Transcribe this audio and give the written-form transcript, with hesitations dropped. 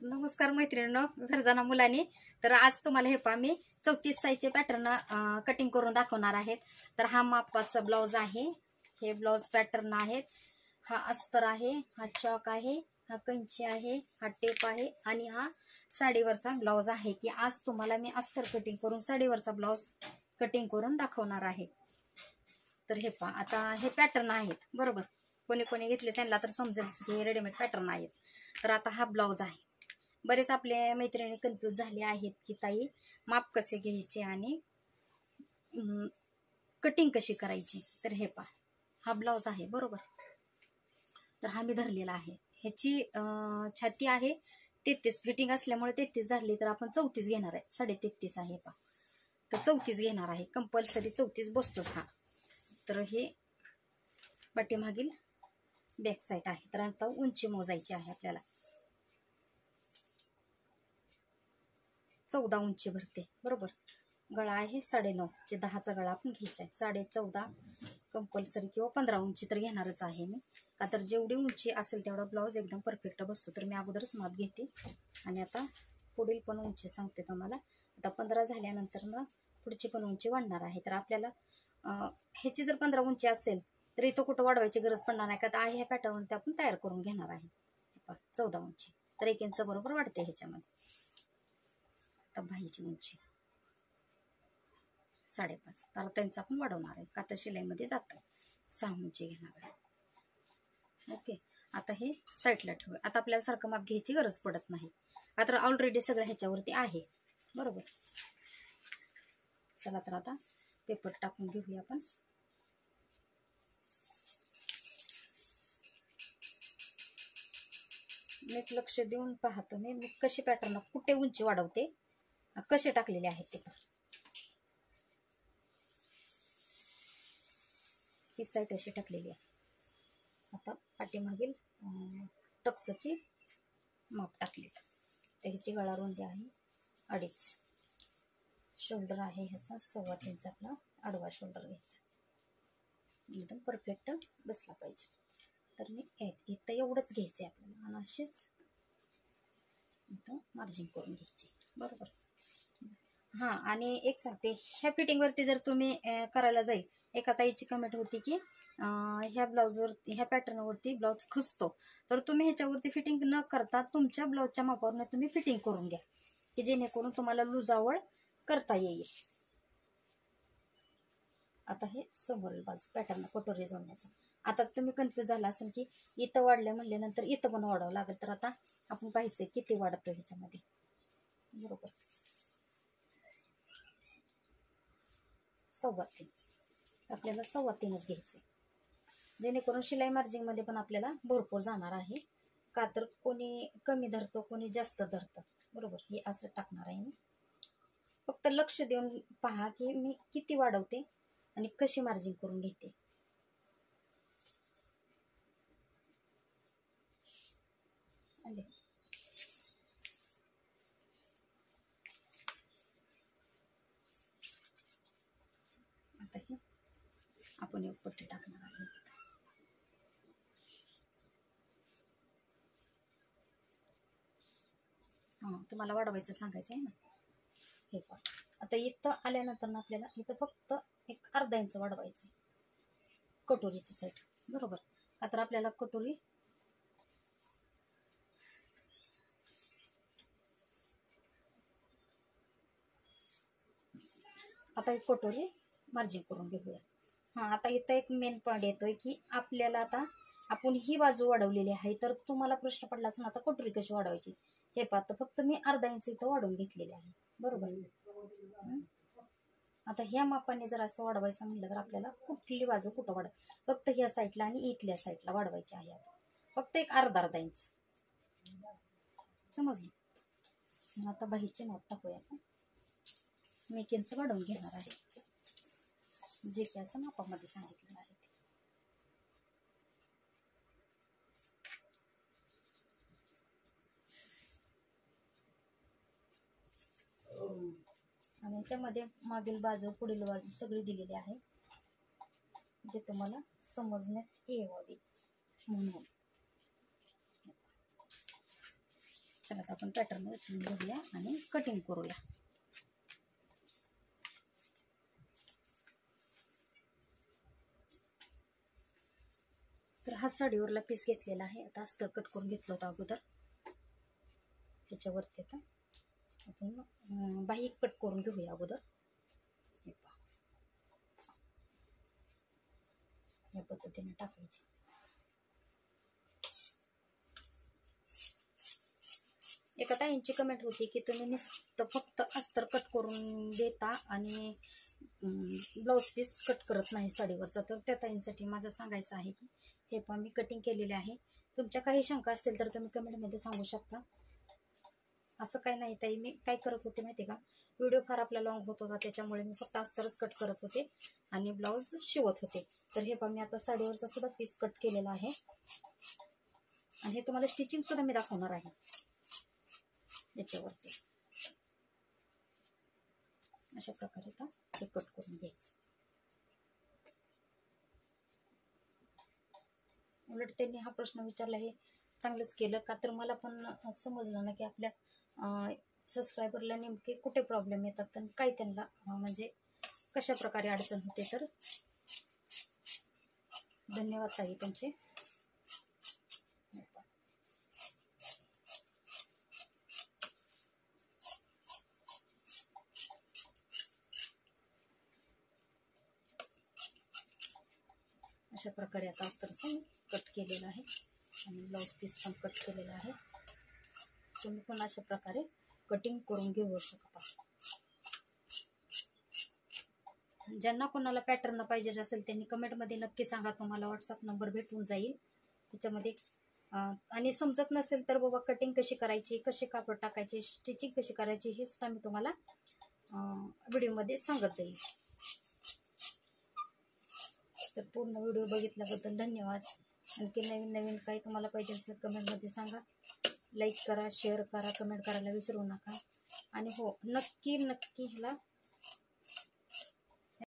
नमस्कार मैत्रिणींनो, घरजाना मुलांनी. तर आज तुम्हाला हे पहा मी 34 साईजचे पॅटर्न कटिंग करून दाखवणार आहेत. तर हा मापाचा ब्लाउज आहे, हे ब्लाउज पॅटर्न आहेत, हा अस्तर आहे, हा चॉक आहे, हा कंची आहे, हा टेप आहे आणि हा साडीवरचा ब्लाउज आहे. की आज तुम्हाला मी अस्तर कटिंग करून साडीवरचा ब्लाउज कटिंग करून दाखवणार आहे. तर हे पहा, आता हे पॅटर्न आहेत बरोबर. कोणी कोणी घेतले त्यांना तर समजेल की हे रेडीमेड पॅटर्न आहेत. तर आता हा ब्लाउज आहे. बरेच आपले मैत्रिणी कन्फ्यूज झाले आहेत की ताई माप कसे घ्यायचे आणि कटिंग कशी करायची. तर हे पहा, हा ब्लाउज आहे बरोबर. तर हा मी धरलेला आहे. ह्याची छाती आहे 33, फिटिंग असल्यामुळे 33 धरली, तर आपण 34 घेणार आहे. 33.5 आहे पहा. तर 34 घेणार आहे, कंपल्सरी 34 बसतोच हा. तर हे पाठीमागील बॅक साईड आहे. तर आता उंची मोजायची आहे आपल्याला. 14 उंची भरते बरोबर. गळा आहे 9.5 10चा गळा आपण घ्यायचा आहे. 14.5 कंपल्सरी किंवा 15 उंची तर घेणारच आहे मी. का तर जेवढी उंची असेल तेवढा ब्लाऊज एकदम परफेक्ट बसतो. तर मी अगोदरच माप घेते आणि आता पुढील पण उंची सांगते तुम्हाला. आता 15 झाल्यानंतर मग पुढची पण उंची वाढणार आहे. तर आपल्याला ह्याची जर 15 उंची असेल तर इथं कुठं वाढवायची गरज पडणार नाही, का तर ह्या पॅटर्न ते आपण तयार करून घेणार आहे. 14 उंची तर 1 इंच बरोबर वाढते ह्याच्यामध्ये. आता बाहीची उंची 5.5, तर त्यांचा आपण वाढवणार आहे, का तर शिलाईमध्ये जातं. 6 उंची घेणार आहे. ओके, आता हे साईडला ठेवूया. आता आपल्याला सारखं माप घ्यायची गरज पडत नाही, का तर ऑलरेडी सगळं ह्याच्यावरती आहे बरोबर. चला तर आता पेपर टाकून घेऊया आपण. नीट लक्ष देऊन पाहतो मी कशी पॅटर्न कुठे उंची वाढवते, कसे टाकलेले आहेत ते पहा. ही साईड अशी टाकलेली आहे. आता पाठीमागील टक्सची माप टाकली. त्याची गळा रुंदी आहे 2.5. शोल्डर आहे ह्याचा 2.25 इंच. आपला आडवा शोल्डर घ्यायचा, एकदम परफेक्ट बसला पाहिजे. तर मी इथं एवढंच घ्यायचं आहे आपल्याला आणि अशीच इथं मार्जिन करून घ्यायची बरोबर. हां, आणि एक सांगते, ह्या फिटिंगवरती जर तुम्ही करायला जाईल, एका ताईची कमेंट होती की ह्या ब्लाऊजवर ह्या पॅटर्नवरती ब्लाऊज खचतो, तर तुम्ही ह्याच्यावरती फिटिंग न करता तुमच्या ब्लाऊजच्या मापावरनं तुम्ही फिटिंग करून घ्या, की जेणेकरून तुम्हाला लुजावळ करता येईल. आता हे समोरील बाजू पॅटर्न कटोरी जोडण्याचा. आता तुम्ही कन्फ्यूज झाला असेल की इथं वाढलं म्हणल्यानंतर इथं पण वाढावं लागेल. तर आता आपण पाहायचं किती वाढतो ह्याच्यामध्ये बरोबर. 3.25 आपल्याला 3.25च घ्यायचे, जेणेकरून शिलाई मार्जिन मध्ये पण आपल्याला भरपूर जाणार आहे. का तर कोणी कमी धरतो, कोणी जास्त धरतं बरोबर. हे असं टाकणार आहे मी. फक्त लक्ष देऊन पहा की मी किती वाढवते आणि कशी मार्जिन करून घेते. आले. आता हे आपण एक पट्टी टाकणार आहे. हां, तुम्हाला वाढवायचं सांगायचं आहे ना. हे पहा, आता इथं आल्यानंतर ना आपल्याला इथं फक्त एक अर्धा इंच वाढवायचं कटोरीची साईड बरोबर. आता आपल्याला कटोरी आता एक कटोरी मार्जिन करून घेऊया. हां, आता इथं एक मेन पॉईंट येतोय की आपल्याला आता आपण ही बाजू वाढवलेली आहे, तर तुम्हाला प्रश्न पडला असेल आता कटोरी कशी वाढवायची. हे पाहता फक्त मी अर्धा इंच इथं वाढवून घेतलेले आहे बरोबर. आता ह्या मापाने जर असं वाढवायचं म्हटलं तर आपल्याला कुठली बाजू कुठं फक्त ह्या साईडला आणि इथल्या साईडला वाढवायची आहे. फक्त एक अर्धा इंच समजलं. आता बाहीचे माप टाकूया आपण. मी 1 इंच वाढवून घेणार आहे, जे की असं मापामध्ये सांगितलेलं आहे. आणि याच्यामध्ये मागील बाजू पुढील बाजू सगळी दिलेली आहे, जे तुम्हाला समजण्यात यावी म्हणून. चला आता आपण पॅटर्न उचलून घेऊया आणि कटिंग करूया. तर हा साडीवरला पीस घेतलेला आहे. आता अस्तर कट करून घेतलं होतं अगोदर. ह्याच्यावरती आता आपण बाही कट करून घेऊया अगोदर. हे पहा, या पद्धतीने टाकायची. एका ताईंची कमेंट होती की तुम्ही नुसतं फक्त अस्तर कट करून देता आणि ब्लाऊज पीस कट करत नाही साडीवरचा. तर त्या ताईंसाठी माझं सांगायचं आहे की हे पण मी कटिंग केलेले आहे. तुमच्या काही शंका असतील तर तुम्ही कमेंटमध्ये सांगू शकता. असं काही नाही ताई, मी काय करत होते माहिती का, व्हिडिओ फार आपला लॉंग होत होता त्याच्यामुळे मी फक्त अस्तरच कट करत होते आणि ब्लाऊज शिवत होते. तर हे पण मी आता साडीवरचा सुद्धा पीस कट केलेला आहे आणि हे तुम्हाला स्टिचिंग सुद्धा मी दाखवणार आहे. याच्यावरती अशा प्रकारे आता हे कट करून घ्यायचं. उलट त्यांनी हा प्रश्न विचारला हे चांगलंच केलं का, तर मला पण समजलं ना की आपल्या सबस्क्रायबरला नेमके कुठे प्रॉब्लेम येतात आणि काय त्यांना म्हणजे कशा प्रकारे अडचण होते. तर धन्यवाद ताई तुमचे. अशा प्रकारे आता अस्तरचं कट केलेलं आहे आणि ब्लाऊज पीस पण कट केलेला आहे. तुम्ही पण अशा प्रकारे कटिंग करून घेऊ शकता. ज्यांना कोणाला पॅटर्न पाहिजे असेल त्यांनी कमेंटमध्ये नक्की सांगा. तुम्हाला व्हॉट्सअप नंबर भेटून जाईल त्याच्यामध्ये. आणि समजत नसेल तर बाबा कटिंग कशी करायची, कसे कापड टाकायचे, स्टिचिंग कशी करायची हे सुद्धा मी तुम्हाला व्हिडिओमध्ये सांगत जाईल. तर पूर्ण व्हिडिओ बघितल्याबद्दल धन्यवाद. आणखी नवीन नवीन काही तुम्हाला पाहिजे असेल कमेंटमध्ये सांगा. लाईक करा, शेअर करा, कमेंट करायला विसरू नका. आणि हो, नक्की ह्याला